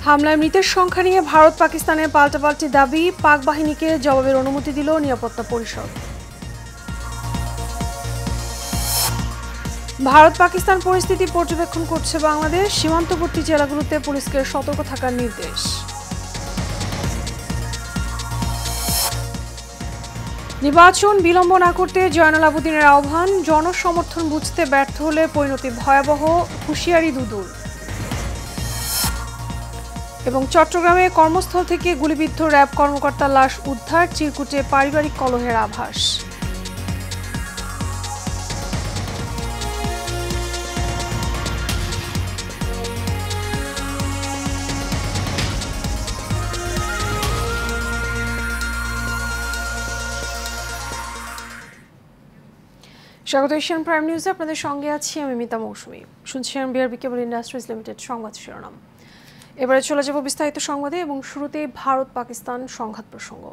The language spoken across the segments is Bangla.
হামলায় মৃতের সংখ্যা নিয়ে ভারত পাকিস্তানের পাল্টাপাল্টি দাবি, পাক বাহিনীকে জবাবের অনুমতি দিল নিরাপত্তা পরিষদ। ভারত পাকিস্তান পরিস্থিতি পর্যবেক্ষণ করছে বাংলাদেশ, সীমান্তবর্তী জেলাগুলোতে পুলিশকে সতর্ক থাকার নির্দেশ। নির্বাচন বিলম্ব না করতে জয়নাল আবেদিনের আহ্বান, জনসমর্থন বুঝতে ব্যর্থ হলে পরিণতি ভয়াবহ, হুঁশিয়ারি দুদুর। এবং চট্টগ্রামে কর্মস্থল থেকে গুলিবিদ্ধ র্যাব কর্মকর্তার লাশ উদ্ধার, চিরকুটে পারিবারিক কলহের আভাস। স্বাগত এশিয়ান প্রাইম নিউজে, আপনাদের সঙ্গে আছি আমি মিতা মৌসুমী। শুনছিলেন বিআরবি কেবল ইন্ডাস্ট্রিজ লিমিটেড সংবাদ শিরোনাম। এবারে চলে যাব বিস্তারিত সংবাদে এবং শুরুতেই ভারত পাকিস্তান সংঘাত প্রসঙ্গ।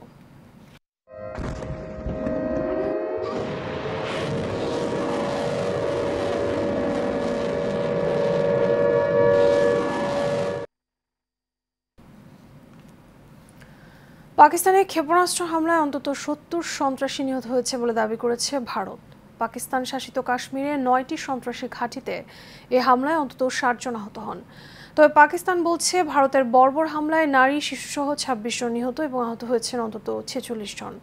পাকিস্তানের ক্ষেপণাস্ত্র হামলায় অন্তত ৭০ সন্ত্রাসী নিহত হয়েছে বলে দাবি করেছে ভারত। পাকিস্তান শাসিত কাশ্মীরে ৯টি সন্ত্রাসী ঘাঁটিতে এ হামলায় অন্তত ৬০ জন আহত হন। তবে পাকিস্তান বলছে ভারতের বর্বর হামলায় নারী শিশুসহ ২৬ জন নিহত এবং আহত হয়েছেন অন্তত ৪৬ জন।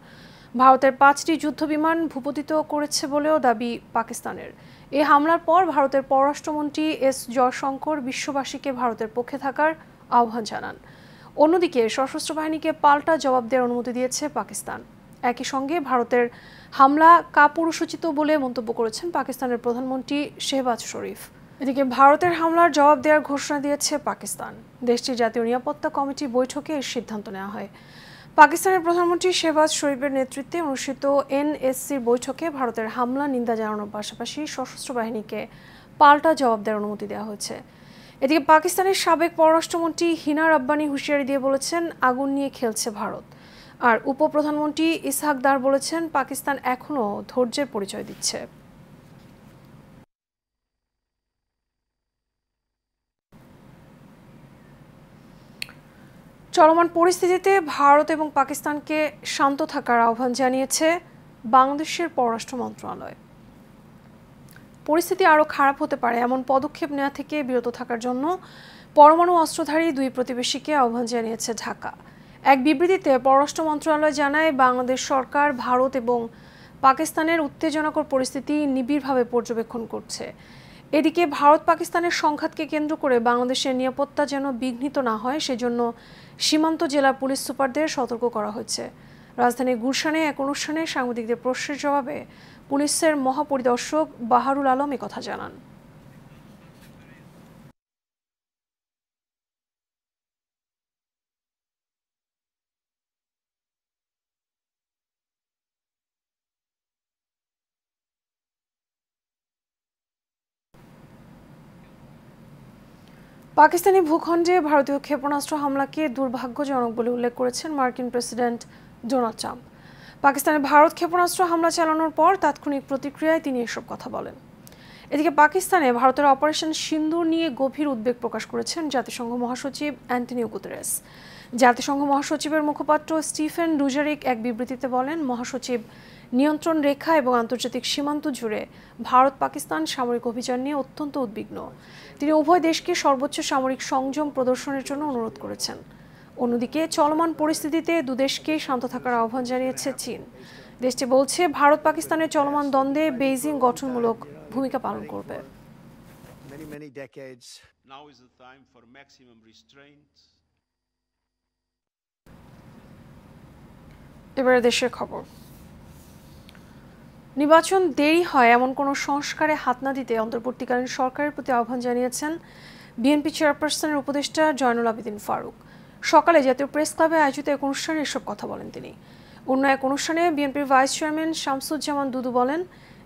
ভারতের ৫টি যুদ্ধবিমান ভূপতিত করেছে বলেও দাবি পাকিস্তানের। এ হামলার পর ভারতের পররাষ্ট্রমন্ত্রী এস জয়শঙ্কর বিশ্ববাসীকে ভারতের পক্ষে থাকার আহ্বান জানান। অন্যদিকে সশস্ত্র বাহিনীকে পাল্টা জবাব দেওয়ার অনুমতি দিয়েছে পাকিস্তান। একই সঙ্গে ভারতের হামলা কাপুরুষোচিত বলে মন্তব্য করেছেন পাকিস্তানের প্রধানমন্ত্রী শেহবাজ শরীফ। এদিকে ভারতের হামলার জবাব দেওয়ার ঘোষণা দিয়েছে পাকিস্তান। দেশটির জাতীয় নিরাপত্তা কমিটি বৈঠকে এর সিদ্ধান্ত নেওয়া হয়। পাকিস্তানের প্রধানমন্ত্রী শেহবাজ শরীফের নেতৃত্বে অনুষ্ঠিত এনএসসির বৈঠকে ভারতের হামলা নিন্দা জানানোর পাশাপাশি সশস্ত্র বাহিনীকে পাল্টা জবাব দেওয়ার অনুমতি দেওয়া হয়েছে। এদিকে পাকিস্তানের সাবেক পররাষ্ট্রমন্ত্রী হিনা রাব্বানি হুঁশিয়ারি দিয়ে বলেছেন, আগুন নিয়ে খেলছে ভারত। আর উপপ্রধানমন্ত্রী ইসহাক দার বলেছেন, পাকিস্তান এখনও ধৈর্যের পরিচয় দিচ্ছে। চলমান পরিস্থিতিতে ভারত এবং পাকিস্তানকে শান্ত থাকার আহ্বান জানিয়েছে বাংলাদেশের পররাষ্ট্র মন্ত্রণালয়। পরিস্থিতি আরও খারাপ হতে পারে এমন পদক্ষেপ নেওয়া থেকে বিরত থাকার জন্য পরমাণু অস্ত্রধারী দুই প্রতিবেশীকে আহ্বান জানিয়েছে ঢাকা। এক বিবৃতিতে পররাষ্ট্র মন্ত্রণালয় জানায়, বাংলাদেশ সরকার ভারত এবং পাকিস্তানের উত্তেজনাকর পরিস্থিতি নিবিড়ভাবে পর্যবেক্ষণ করছে। এদিকে ভারত পাকিস্তানের সংঘাতকে কেন্দ্র করে বাংলাদেশের নিরাপত্তা যেন বিঘ্নিত না হয় সেজন্য সীমান্ত জেলার পুলিশ সুপারদের সতর্ক করা হয়েছে। রাজধানীর গুলশানে এক অনুষ্ঠানে সাংবাদিকদের প্রশ্নের জবাবে পুলিশের মহাপরিদর্শক বাহারুল আলম একথা জানান। পাকিস্তানি ভূখণ্ডে ভারতীয় ক্ষেপণাস্ত্র হামলাকে দুর্ভাগ্যজনক বলে উল্লেখ করেছেন মার্কিন প্রেসিডেন্ট ডোনাল্ড ট্রাম্প। পাকিস্তানে ভারত ক্ষেপণাস্ত্র হামলা চালানোর পর তাৎক্ষণিক প্রতিক্রিয়ায় তিনি এসব কথা বলেন। এদিকে পাকিস্তানে ভারতের অপারেশন সিন্দুর নিয়ে গভীর উদ্বেগ প্রকাশ করেছেন জাতিসংঘ মহাসচিব অ্যান্টনিও গুতেরেস। জাতিসংঘ মহাসচিবের মুখপাত্র স্টিফেন ডুজারিক এক বিবৃতিতে বলেন, মহাসচিব নিয়ন্ত্রণ রেখা এবং আন্তর্জাতিক সীমান্ত জুড়ে ভারত পাকিস্তান সামরিক অভিযান নিয়ে অত্যন্ত উদ্বিগ্ন। তিনি উভয় দেশকে সর্বোচ্চ সামরিক সংযম প্রদর্শনের জন্য অনুরোধ করেছেন। অন্যদিকে চলমান পরিস্থিতিতে দুদেশকেই শান্ত থাকার আহ্বান জানিয়েছে চীন। দেশটি বলছে, ভারত পাকিস্তানের চলমান দ্বন্দ্বে বেইজিং গঠনমূলক ভূমিকা পালন করবে। এবারে দেশের খবর। নির্বাচন দেরি হয় এমন কোনো সংস্কারে হাত না দিতে অন্তর্বর্তীকালীন সরকারের প্রতি আহ্বান জানিয়েছেন বিএনপি চেয়ারপারসনের উপদেষ্টা জয়নুল আবেদিন ফারুক। সকালে জাতীয় প্রেস ক্লাবে আয়োজিত এক অনুষ্ঠানে এসব কথা বলেন তিনি। অন্য এক অনুষ্ঠানে বিএনপির ভাইস চেয়ারম্যান শামসুজ্জামান দুদু বলেন,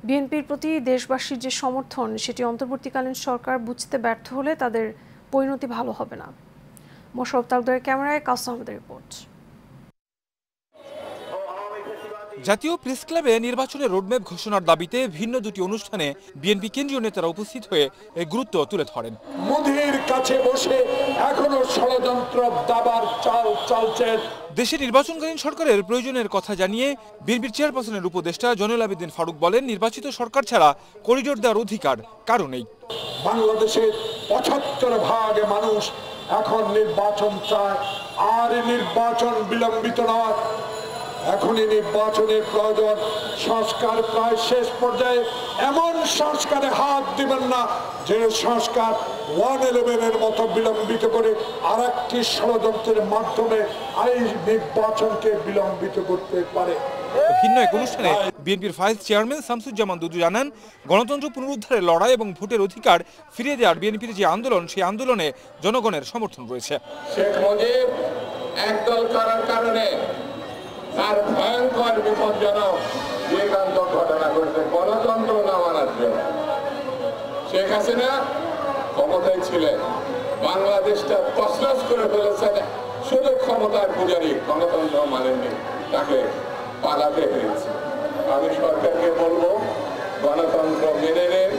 বিএনপির প্রতি দেশবাসীর যে সমর্থন সেটি অন্তর্বর্তীকালীন সরকার বুঝতে ব্যর্থ হলে তাদের পরিণতি ভালো হবে না। মোশাররফ তালুকদারের ক্যামেরায় কাউসার আহমেদের রিপোর্ট। জাতীয় প্রেস ক্লাবে নির্বাচনের রোডম্যাপ ঘোষণার দাবিতে ভিন্ন দুটি অনুষ্ঠানে বিএনপি কেন্দ্রীয় নেতারা উপস্থিত হয়ে এই গুরুত্ব তুলে ধরেন। মোদির কাছে বসে এখনো ষড়যন্ত্র দাবার চাল চলছে। দেশে নির্বাচনকালীন সরকারের প্রয়োজনের কথা জানিয়ে বিএনপির চেয়ারপারসনের উপদেষ্টা জয়নুল আবেদিন ফারুক বলেন, নির্বাচিত সরকার ছাড়া করিডোর দেওয়ার অধিকার কারো নেই। বাংলাদেশের ৭৫% মানুষ এখন নির্বাচন চায়, আর নির্বাচন বিলম্বিত নয়। এখনই নির্বাচনের প্রয়োজন। সংস্কার প্রায় শেষ পর্যায়ে। এমন সংস্কারে হাত দিবেন না যে সংস্কার 111-এর মতো বিলম্বিত করে আরেকটি ষড়যন্ত্রের মাধ্যমে এই নির্বাচনকে বিলম্বিত করতে পারে। ভিন্ন এক অনুষ্ঠানে বিএনপির ভাইস চেয়ারম্যান শামসুজ্জামান দুদু জানান, গণতন্ত্র পুনরুদ্ধারের লড়াই এবং ভোটের অধিকার ফিরিয়ে দেওয়ার বিএনপির যে আন্দোলন, সেই আন্দোলনে জনগণের সমর্থন রয়েছে। শেখ মুজিব একদল করার কারণে তার ভয়ঙ্কর বিপজ্জনক যুগান্তর ঘটনা ঘটেছে গণতন্ত্র না মানার জন্য। শেখ হাসিনা ক্ষমতায় ছিলেন, বাংলাদেশটা তছনছ করে ফেলেছেন শুধু ক্ষমতার পূজারী, গণতন্ত্র মানেননি, তাকে পালাতে হয়েছে। আমি সরকারকে বলবো, গণতন্ত্র মেনে নেন,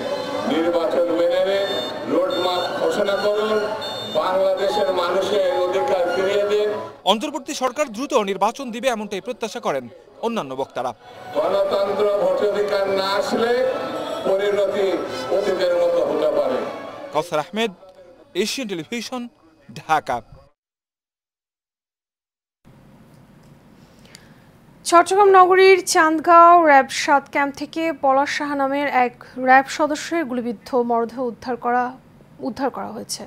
নির্বাচন মেনে নেন, রোডম্যাপ ঘোষণা করুন, বাংলাদেশের মানুষের অধিকার ফিরিয়ে দিন। অন্তর্বর্তী সরকার দ্রুত নির্বাচন দিবে এমনটাই প্রত্যাশা করেন অন্যান্য বক্তারা। গণতন্ত্র ভোটাধিকার না আসলে পরিণতি অতীতের মতো হতে পারে। কাউসার আহমেদ, এশিয়ান টেলিভিশন, ঢাকা। চট্টগ্রাম নগরীর চান্দগাঁও র্যাব ৭ ক্যাম্প থেকে পলাশ সাহা নামের এক র্যাব সদস্যের গুলিবিদ্ধ মরদেহ উদ্ধার করা হয়েছে।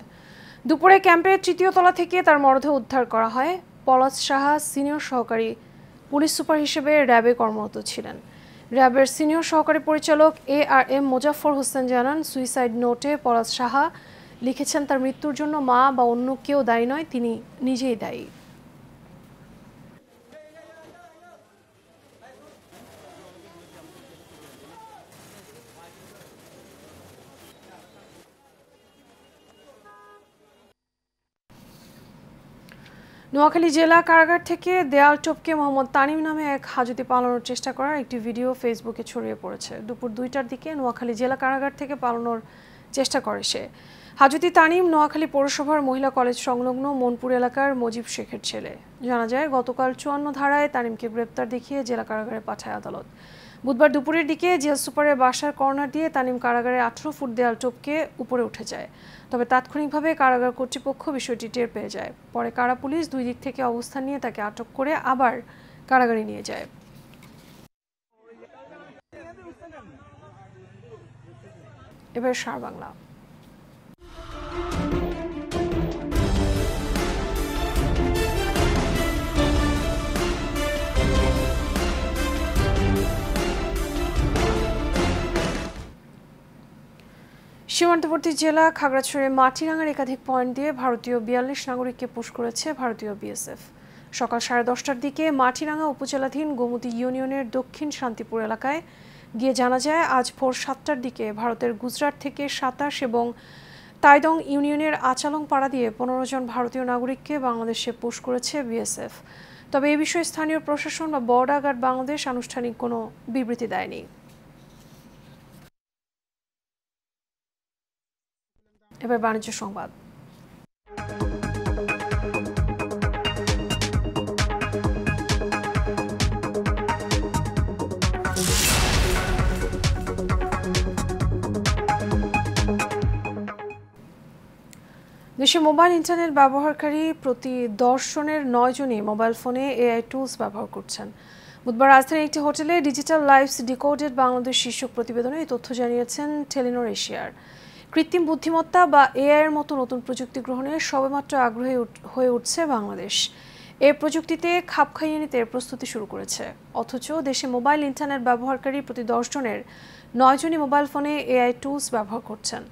দুপুরে ক্যাম্পের ৩য় তলা থেকে তার মরদেহ উদ্ধার করা হয়। পলাশ সাহা সিনিয়র সহকারী পুলিশ সুপার হিসেবে র্যাবে কর্মরত ছিলেন। র্যাবের সিনিয়র সহকারী পরিচালক ARM মোজাফফর হোসেন জানান, সুইসাইড নোটে পলাশ সাহা লিখেছেন তার মৃত্যুর জন্য মা বা অন্য কেউ দায়ী নয়, তিনি নিজেই দায়ী। নোয়াখালী জেলা কারাগার থেকে দেয়াল টপকে মোহাম্মদ তানিম নামে এক হাজতি পালানোর চেষ্টা করার একটি ভিডিও ফেসবুকে ছড়িয়ে পড়েছে। দুপুর ২টার দিকে নোয়াখালী জেলা কারাগার থেকে পালানোর চেষ্টা করে সে। হাজতি তানিম নোয়াখালী পৌরসভার মহিলা কলেজ সংলগ্ন মনপুর এলাকার মজিব শেখের ছেলে। জানা যায়, গতকাল ৫৪ ধারায় তানিমকে গ্রেপ্তার দেখিয়ে জেলা কারাগারে পাঠায় আদালত। বুধবার দুপুরের দিকে জেল সুপারের বাসার কর্নার দিয়ে তানিম কারাগারে ১৮ ফুট দেয়াল টপকে উপরে উঠে যায়। তবে তাৎক্ষণিকভাবে কারাগার কর্তৃপক্ষ বিষয়টি টের পেয়ে যায়। পরে কারা পুলিশ দুই দিক থেকে অবস্থান নিয়ে তাকে আটক করে আবার কারাগারে নিয়ে যায়। এবার সার বাংলা। সীমান্তবর্তী জেলা খাগড়াছড়ির মাটিরাঙ্গার একাধিক পয়েন্ট দিয়ে ভারতীয় ৪২ নাগরিককে পুশ করেছে ভারতীয় বিএসএফ। সকাল 10:30টার দিকে মাটিরাঙ্গা উপজেলাধীন গোমতী ইউনিয়নের দক্ষিণ শান্তিপুর এলাকায় গিয়ে জানা যায়, আজ ভোর 7টার দিকে ভারতের গুজরাট থেকে 27 এবং তাইদং ইউনিয়নের আচালং পাড়া দিয়ে 15 জন ভারতীয় নাগরিককে বাংলাদেশে পুশ করেছে বিএসএফ। তবে এ বিষয়ে স্থানীয় প্রশাসন বা বর্ডার গার্ড বাংলাদেশ আনুষ্ঠানিক কোনো বিবৃতি দেয়নি। এবার বাণিজ্য সংবাদ। দেশে মোবাইল ইন্টারনেট ব্যবহারকারী প্রতি 10 জনের 9 জনই মোবাইল ফোনে এআই টুলস ব্যবহার করছেন। বুধবার রাজধানীর একটি হোটেলে ডিজিটাল লাইভস ডিকোডেড বাংলাদেশ শীর্ষক প্রতিবেদনে এই তথ্য জানিয়েছেন টেলিনর এশিয়ার। কৃত্রিম বুদ্ধিমত্তা বা এআই এর মতো নতুন প্রযুক্তি গ্রহণে সবেমাত্র আগ্রহী হয়ে উঠছে বাংলাদেশ। এই প্রযুক্তিতে খাপ খাইয়ে নিতে প্রস্তুতি শুরু করেছে। অথচ দেশে মোবাইল ইন্টারনেট ব্যবহারকারী প্রতি 10 জনের 9 জনই মোবাইল ফোনে এআই টুলস ব্যবহার করছেন।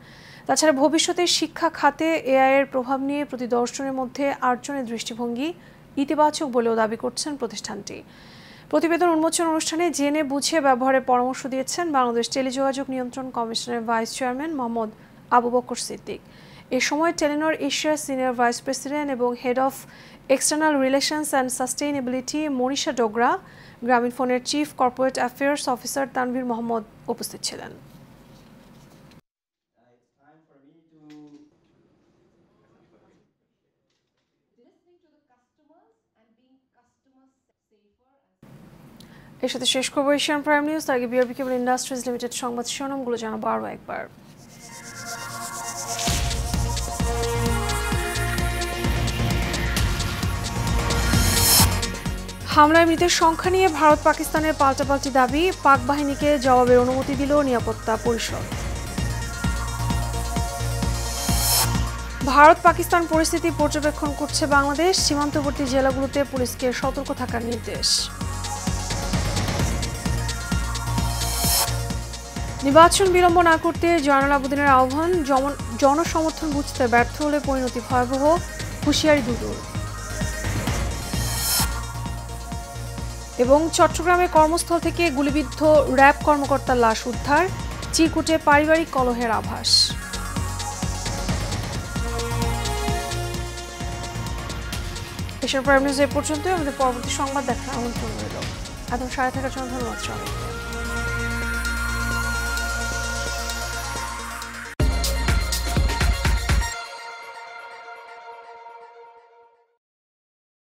তাছাড়া ভবিষ্যতে শিক্ষা খাতে এআই এর প্রভাব নিয়ে প্রতি 10 জনের মধ্যে 8 জনের দৃষ্টিভঙ্গি ইতিবাচক বলেও দাবি করছেন প্রতিষ্ঠানটি। প্রতিবেদন উন্মোচন অনুষ্ঠানে জেনে বুঝে ব্যবহারের পরামর্শ দিয়েছেন বাংলাদেশ টেলিযোগাযোগ নিয়ন্ত্রণ কমিশনের ভাইস চেয়ারম্যান মোহাম্মদ আবু বকর সিদ্দিক। এ সময় টেলিনর এশিয়ার সিনিয়র ভাইস প্রেসিডেন্ট এবং head of external relations and sustainability Manisha Dogra, গ্রামীণফোনের chief corporate affairs officer Tanvir Mohammad উপস্থিত ছিলেন। এর সাথে শেষ করবো এশিয়ান প্রাইম নিউজ। তার আগে বিআরবি কেবল ইন্ডাস্ট্রিজ লিমিটেড সংবাদ শিরোনামগুলো জানাবো আরও একবার। হামলায় মৃতের সংখ্যা নিয়ে ভারত পাকিস্তানের পাল্টাপাল্টি দাবি, পাক বাহিনীকে জবাবের অনুমতি দিল নিরাপত্তা পরিষদ। ভারত পাকিস্তান পরিস্থিতি পর্যবেক্ষণ করছে বাংলাদেশ, সীমান্তবর্তী জেলাগুলোতে পুলিশকে সতর্ক থাকার নির্দেশ। নির্বাচন বিলম্ব না করতে জয়নাল আবেদীনের আহ্বান, জনসমর্থন বুঝতে ব্যর্থ হলে পরিণতি ভয়াবহ, হুঁশিয়ারি দুদুর। এবং চট্টগ্রামে কর্মস্থল থেকে গুলিবিদ্ধ র্যাব কর্মকর্তার লাশ উদ্ধার, চিরকুটে পারিবারিক কলহের আভাস। এশিয়ান প্রাইম নিউজ এ পর্যন্ত। আমাদের পরবর্তী সংবাদ দেখার আমন্ত্রণ রইল। এখন সাথে থাকার জন্য ধন্যবাদ সবাইকে।